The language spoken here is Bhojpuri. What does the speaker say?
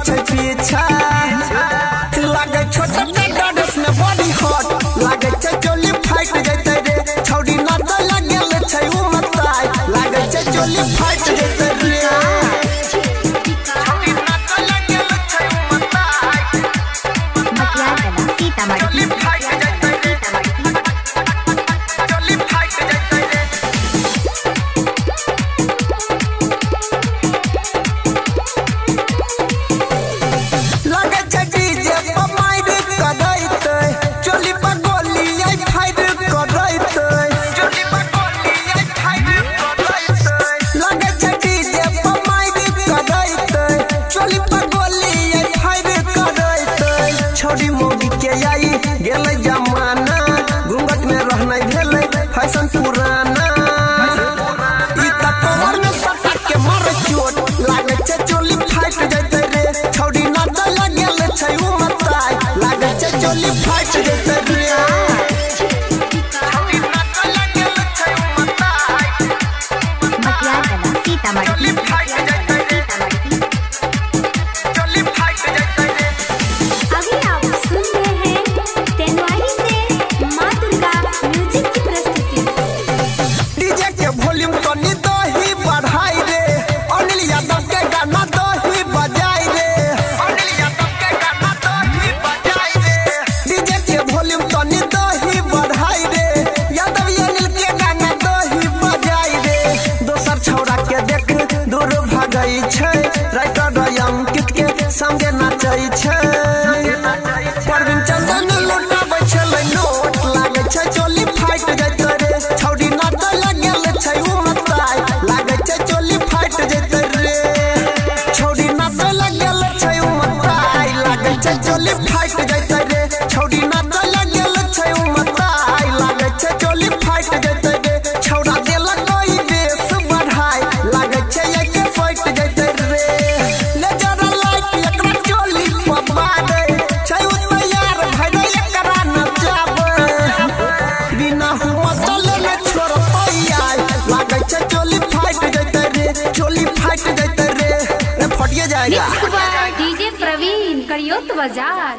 छे पीछा लागे छोटा छोटा ड्रेस में बॉडी हॉट लागे छे चोली फाइट जैते रे छौड़ी ना तो लगल छे उ मताई लागे छे चोली फाइट जैते रे छौड़ी ना तो लगल छे उ मताई मतिया कला सीतामढ़ी चोली फाइट जैते रे चोली फाइट जैते रे लागे छे डीजे पर माइर कदैते चोली पर गोली आई फाइट करैते चोली पर गोली आई फाइट करैते लागे छे डीजे पर माइर कदैते चोली पर गोली आई फाइट करैते छोड़ी मोगी के आई गेलै जमाना घूंघट में रहनै भेलै फैशन पुराना ई त कमर में सटा के मारे चोट लागे छे चोली फाइट जैते रे छौड़ी ना त लगल छे उ मताई लागे छे चोली फाइट जैते रे छौड़ी ना त लगल छे उ मताई मतिया कला सीतामढ़ी चोली फाइट जैते रे चोली फाइट जैते रे अभी आप सुन रहे हैं तेनवाही से माँ दुर्गा म्यूजिक की प्रस्तुति। डीजे के वॉल्यूम तनी दही बढ़ाई रे अनिल यादव के गाना दही बजाई रे अनिल यादव के गाना दही बजाई रे डीजे के वॉल्यूम तनी दही बढ़ाई रे यादव अनिल के गाना दही बजाई रे दोसर छौड़ा के देख दूर भागई छै राइटर अंकित के संगे नाचै छै परवीन चंदन लुटाबै छलै नोट लागे छै चोली फाइट जैते रे छौड़ी ना त लगल छै उ मताई लागे छै चोली फाइट जैते रे छौड़ी ना त लगल छै उ मताई लागे छै चोली फाइट जैते रे छौड़ी ना त लगल छै उ मताई लागे छै चोली फाइट जैते रे छौड़ा देलक कोई बेस बढ़ाई लागे छै एके फाइट जैते रे ले जरा लाइट एकरा चोली पबा दे छै उ तैयार भइले एकरा नचाबे बिना हुआ चले न छोड़ पाई लागे छै चोली फाइट जैते रे चोली फाइट जैते रे फटिए जाएगा डीजे प्रवीण करियोत बाजार।